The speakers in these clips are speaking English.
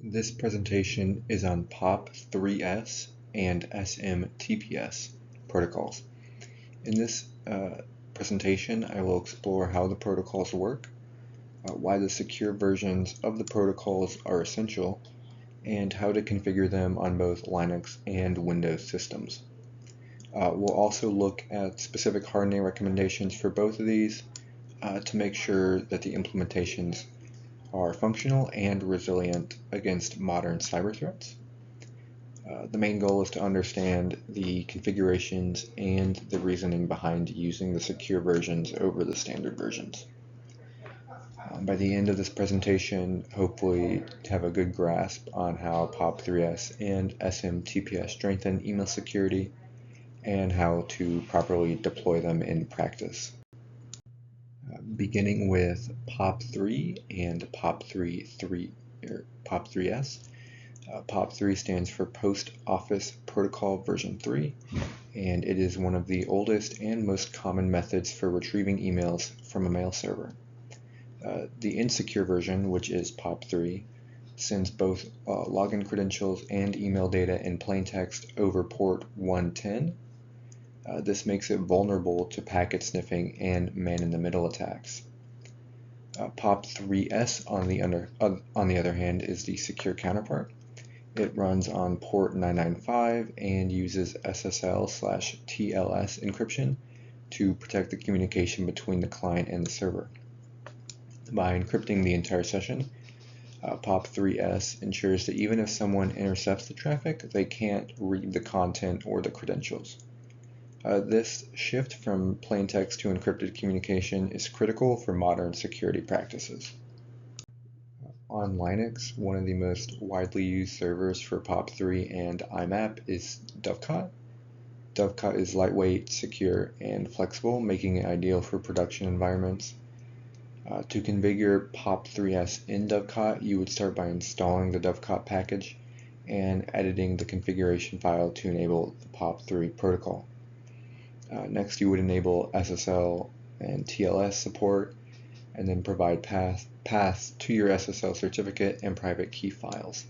This presentation is on Pop3s and SMTPS protocols. In this presentation, I will explore how the protocols work, why the secure versions of the protocols are essential, and how to configure them on both Linux and Windows systems. We'll also look at specific hardening recommendations for both of these to make sure that the implementations are functional and resilient against modern cyber threats. The main goal is to understand the configurations and the reasoning behind using the secure versions over the standard versions. By the end of this presentation, hopefully have a good grasp on how Pop3s and SMTPS strengthen email security and how to properly deploy them in practice. Beginning with Pop3 and Pop3s. Pop3 stands for Post Office Protocol version 3, and it is one of the oldest and most common methods for retrieving emails from a mail server. The insecure version, which is Pop3, sends both login credentials and email data in plain text over port 110. This makes it vulnerable to packet sniffing and man-in-the-middle attacks. Pop3s, on the other hand, is the secure counterpart. It runs on port 995 and uses SSL/TLS encryption to protect the communication between the client and the server. By encrypting the entire session, Pop3s ensures that even if someone intercepts the traffic, they can't read the content or the credentials. This shift from plain text to encrypted communication is critical for modern security practices. On Linux, one of the most widely used servers for Pop3 and IMAP is Dovecot. Dovecot is lightweight, secure, and flexible, making it ideal for production environments. To configure Pop3s in Dovecot, you would start by installing the Dovecot package and editing the configuration file to enable the Pop3 protocol. Next, you would enable SSL and TLS support, and then provide paths to your SSL certificate and private key files.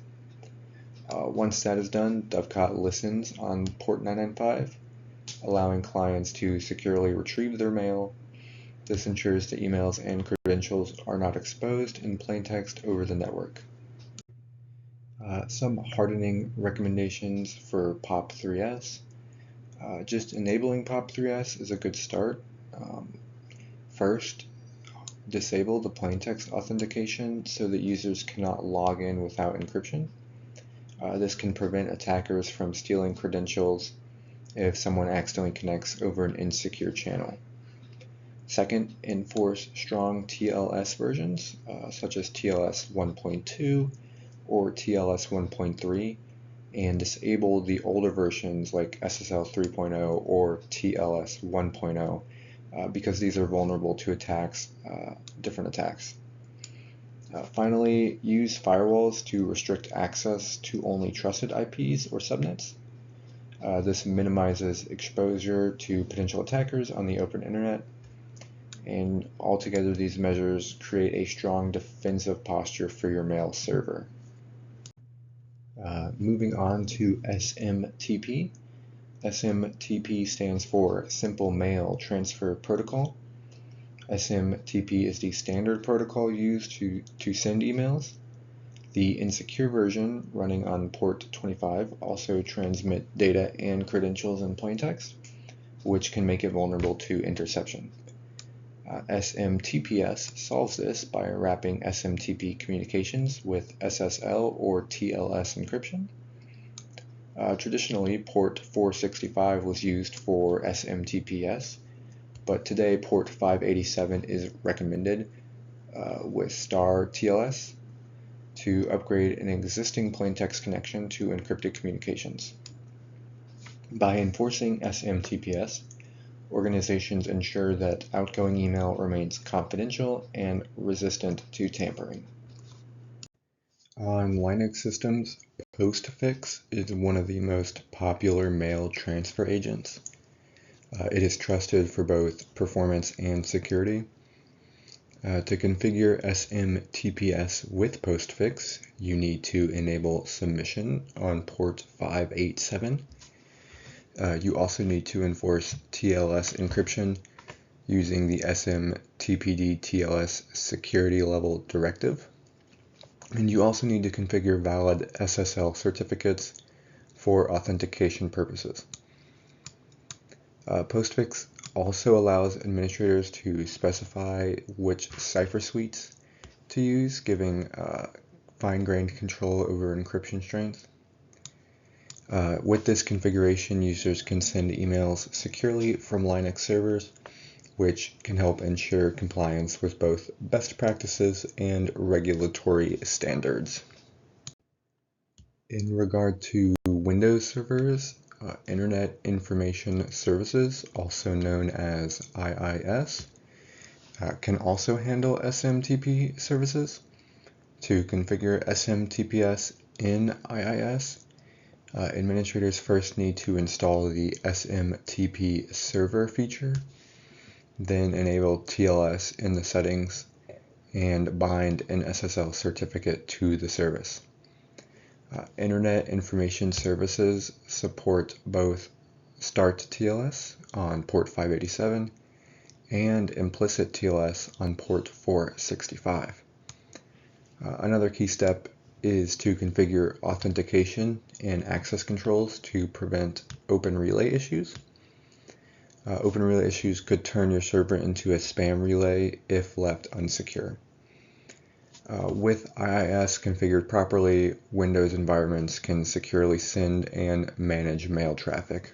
Once that is done, Dovecot listens on port 995, allowing clients to securely retrieve their mail. This ensures the emails and credentials are not exposed in plain text over the network. Some hardening recommendations for Pop3s. Just enabling Pop3s is a good start. First, disable the plaintext authentication so that users cannot log in without encryption. This can prevent attackers from stealing credentials if someone accidentally connects over an insecure channel. Second, enforce strong TLS versions, such as TLS 1.2 or TLS 1.3, and disable the older versions like SSL 3.0 or TLS 1.0 because these are vulnerable to different attacks. Finally, use firewalls to restrict access to only trusted IPs or subnets. This minimizes exposure to potential attackers on the open internet, and altogether these measures create a strong defensive posture for your mail server. Moving on to SMTP. SMTP stands for Simple Mail Transfer Protocol. SMTP is the standard protocol used to send emails. The insecure version, running on port 25, also transmit data and credentials in plaintext, which can make it vulnerable to interception. SMTPS solves this by wrapping SMTP communications with SSL or TLS encryption. Traditionally, port 465 was used for SMTPS, but today port 587 is recommended with star TLS to upgrade an existing plaintext connection to encrypted communications. By enforcing SMTPS, organizations ensure that outgoing email remains confidential and resistant to tampering. On Linux systems, Postfix is one of the most popular mail transfer agents. It is trusted for both performance and security. To configure SMTPS with postfix, you need to enable submission on port 587. You also need to enforce TLS encryption using the SMTPD TLS security level directive. And you also need to configure valid SSL certificates for authentication purposes. Postfix also allows administrators to specify which cipher suites to use, giving fine-grained control over encryption strength. With this configuration, users can send emails securely from Linux servers, which can help ensure compliance with both best practices and regulatory standards. In regard to Windows servers, Internet Information Services, also known as IIS, can also handle SMTP services. To configure SMTPS in IIS, administrators first need to install the SMTP server feature, then enable TLS in the settings, and bind an SSL certificate to the service. Internet Information Services support both Start TLS on port 587 and Implicit TLS on port 465. Another key step is to configure authentication and access controls to prevent open relay issues. Open relay issues could turn your server into a spam relay if left unsecure. With IIS configured properly, Windows environments can securely send and manage mail traffic.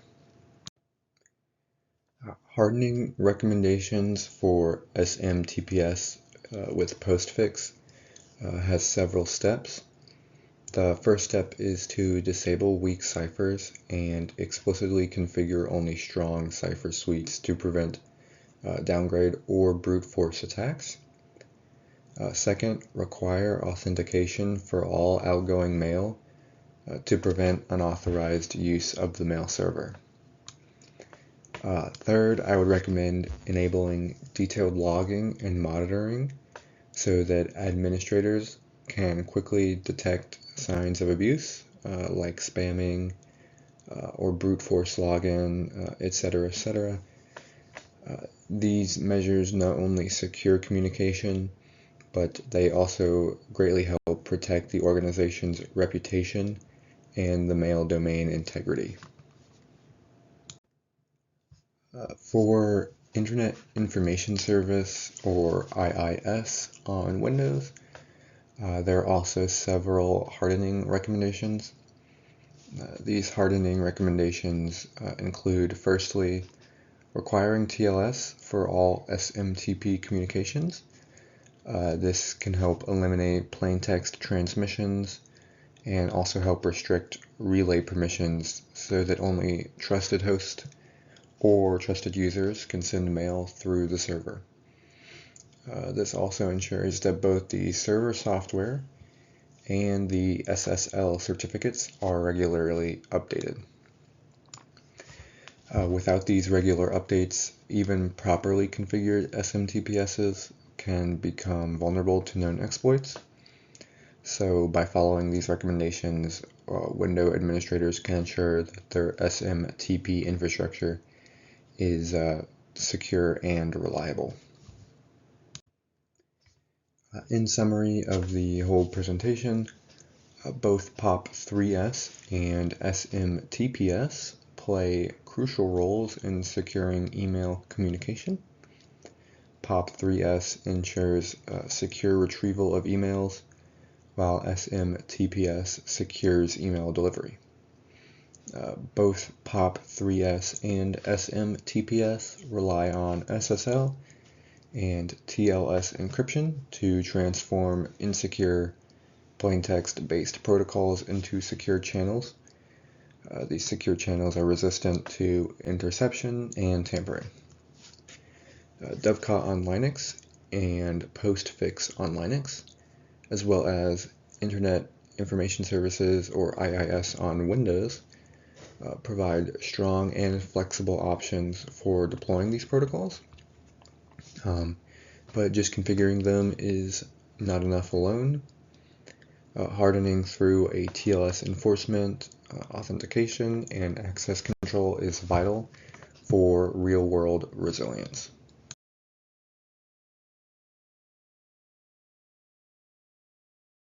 Hardening recommendations for SMTPS with postfix has several steps. The first step is to disable weak ciphers and explicitly configure only strong cipher suites to prevent downgrade or brute force attacks. Second, require authentication for all outgoing mail to prevent unauthorized use of the mail server. Third, I would recommend enabling detailed logging and monitoring so that administrators can quickly detect signs of abuse, like spamming or brute force login, etc., etc. These measures not only secure communication, but they also greatly help protect the organization's reputation and the mail domain integrity. For Internet Information Service, or IIS, on Windows, there are also several hardening recommendations. These hardening recommendations include, firstly, requiring TLS for all SMTP communications. This can help eliminate plain text transmissions and also help restrict relay permissions so that only trusted hosts or trusted users can send mail through the server. This also ensures that both the server software and the SSL certificates are regularly updated. Without these regular updates, even properly configured SMTPSs can become vulnerable to known exploits. So by following these recommendations, Windows administrators can ensure that their SMTP infrastructure is secure and reliable. In summary of the whole presentation, both Pop3s and SMTPS play crucial roles in securing email communication. Pop3s ensures secure retrieval of emails, while SMTPS secures email delivery. Both Pop3s and SMTPS rely on SSL and TLS encryption to transform insecure plaintext-based protocols into secure channels. These secure channels are resistant to interception and tampering. Dovecot on Linux and Postfix on Linux, as well as Internet Information Services, or IIS, on Windows, provide strong and flexible options for deploying these protocols. but just configuring them is not enough alone. Hardening through a TLS enforcement, authentication, and access control is vital for real-world resilience.